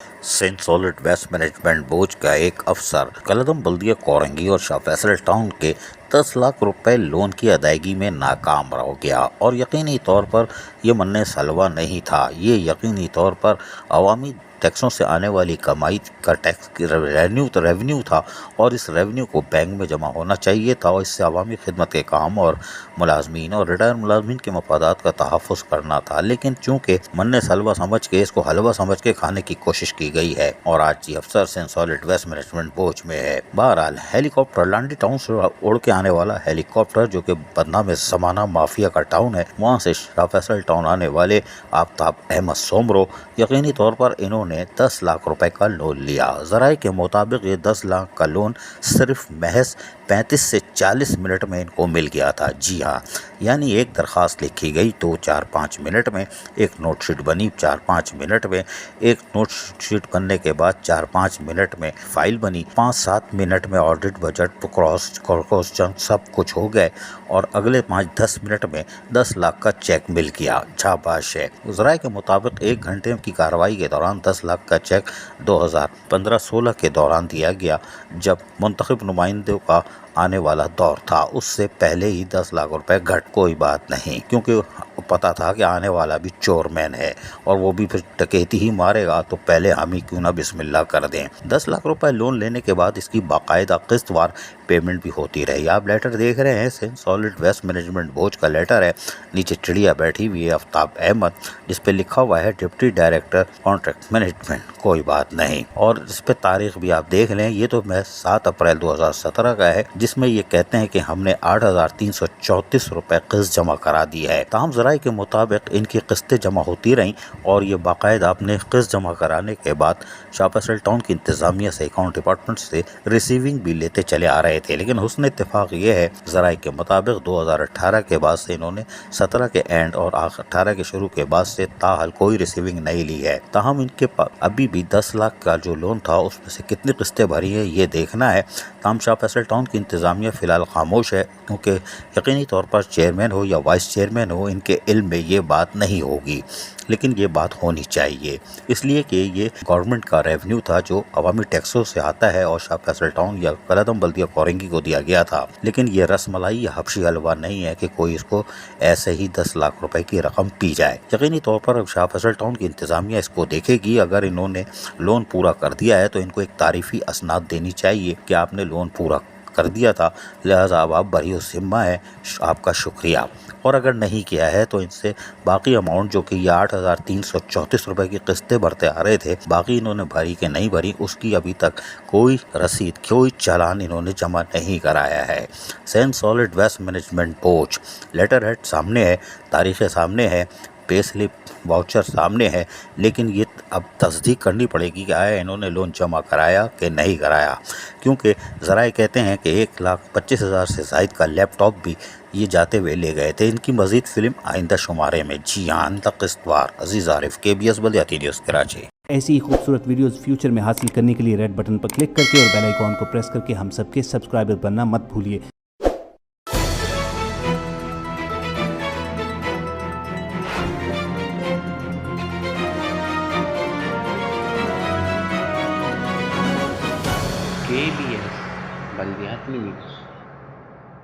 Saint solid waste management board का एक अफसर कलदम बल्दिया कोरंगी और शाह फैसल टाउन के 10 लाख रुपए लोन की अदायगी में नाकाम हो गया। और यकीनी तौर पर यह मन्ने सलवा नहीं था, ये यकीनी तौर पर अवामी टैक्सों से आने वाली कमाई का टैक्स रेवेन्यू था और इस रेवेन्यू को बैंक में जमा होना चाहिए था और इससे अवामी खिदमत के काम और मुलाजमीन और रिटायर मुलाजमीन के मफादात का तहफ़्फ़ुज़ करना था। लेकिन चूँकि मन्ने सलवा समझ के इसको हलवा समझ के खाने की कोशिश की गई है और आज ये अफसर सेंट सॉलिड वेस्ट मैनेजमेंट बोझ में है। बहरहाल हेलीकॉप्टर लांडी टाउन से उड़ के आने वाला हेलीकॉप्टर जो कि बदनाम ज़माना माफिया का टाउन है, वहाँ से शाह फैसल टाउन आने वाले आफ्ताब अहमद सोमरो यकीनी तौर पर इन्होंने 10 लाख रुपए का लोन लिया। ज़राए के मुताबिक ये 10 लाख का लोन सिर्फ महज 35 से 40 मिनट में इनको मिल गया था। जी हाँ, यानी एक दरख्वास्त लिखी गई तो 4-5 मिनट में, एक नोटशीट बनी 4-5 मिनट में, एक नोटशीट बनने के बाद 4-5 मिनट में फाइल बनी, 5-7 मिनट में ऑडिट बजट क्रॉस क्वेश्चन सब कुछ हो गए और अगले 5-10 मिनट में 10 लाख का चेक मिल गया। शाबाश है। ज़राए के मुताबिक 1 घंटे की कार्रवाई के दौरान 10 लाख का चेक 2015-16 के दौरान दिया गया, जब मुंतखब नुमाइंदों का आने वाला दौर था। उससे पहले ही 10 लाख रुपए घट कोई बात नहीं, क्योंकि पता था कि आने वाला भी चोरमैन है और वो भी फिर डकैती ही मारेगा, तो पहले हम ही क्यों ना बिस्मिल्लाह कर दें। 10 लाख रुपए लोन लेने के बाद इसकी बाकायदा किस्तवार पेमेंट भी होती रही। आप लेटर देख रहे हैं, सेंट सॉलिड वेस्ट मैनेजमेंट बोर्ड का लेटर है। नीचे चिड़िया बैठी हुई है आफ्ताब अहमद, जिस पे लिखा हुआ है डिप्टी डायरेक्टर कॉन्ट्रैक्ट मैनेजमेंट, कोई बात नहीं। और इस पे तारीख भी आप देख लें, ये तो मैं 7 अप्रैल 2017 का है, जिसमें ये कहते हैं कि हमने 8,334 रुपए किस्त जमा करा दी है। ताहम ज़राए के मुताबिक इनकी किस्तें जमा होती रहीं और ये बाकायदा अपने किस्त जमा कराने के बाद शाह फैसल टाउन की इंतजामिया से, अकाउंट डिपार्टमेंट से रिसीविंग भी लेते चले आ रहे थे। लेकिन हुस्न इत्तेफाक ये है, ज़राए के मुताबिक 2018 के बाद से इन्होंने 17 के एंड और 18 के शुरू के बाद से ताहाल कोई रिसीविंग नहीं ली है। ताहम इनके पास अभी भी 10 लाख का जो लोन था उसमें से कितनी किस्तें भरी है ये देखना है। ताहम शाह फैसल टाउन की इंतजामिया फ़िलहाल खामोश है, क्योंकि यकीनी तौर पर चेयरमैन हो या वाइस चेयरमैन हो, इनके इल्म में ये बात नहीं होगी। लेकिन ये बात होनी चाहिए, इसलिए कि ये गवर्नमेंट का रेवेन्यू था जो अवामी टैक्सों से आता है और शाह फैसल टाउन या कलदम बल्दिया कोरंगी को दिया गया था। लेकिन ये रसमलाई या हबशी हलवा नहीं है कि कोई इसको ऐसे ही 10 लाख रुपए की रकम पी जाए। यकीनी तौर पर शाह फैसल टाउन की इंतजामिया इसको देखेगी। अगर इन्होंने लोन पूरा कर दिया है तो इनको एक तारीफी असनाद देनी चाहिए कि आपने लोन पूरा कर दिया था, लिहाजा अब आप बरी ज़िम्मा है, आपका शुक्रिया। और अगर नहीं किया है तो इनसे बाकी अमाउंट जो कि ये 8,334 रुपए की किस्तें भरते आ रहे थे, बाकी इन्होंने भरी कि नहीं भरी, उसकी अभी तक कोई रसीद, कोई चालान इन्होंने जमा नहीं कराया है। सेंट solid waste management board letterhead सामने है, तारीखें सामने है, पे स्लिप वाउचर सामने है, लेकिन ये अब तस्दीक करनी पड़ेगी कि आया इन्होंने लोन जमा कराया कि नहीं कराया, क्योंकि ज़राए कहते हैं कि 1,25,000 से ज़ायद का लैपटॉप भी ये जाते हुए ले गए थे। इनकी मज़ीद फिल्म आइंदा शुमारे में। जी हाँ, किस्तवार अजीज़ आरिफ, KBS बल्दियाती न्यूज़ कराची। ऐसी ही खूबसूरत वीडियोस फ्यूचर में हासिल करने के लिए रेड बटन पर क्लिक करके और बेल आइकॉन को प्रेस करके हम सबके सब्सक्राइबर बनना मत भूलिए। KBS बल्दियाती न्यूज़।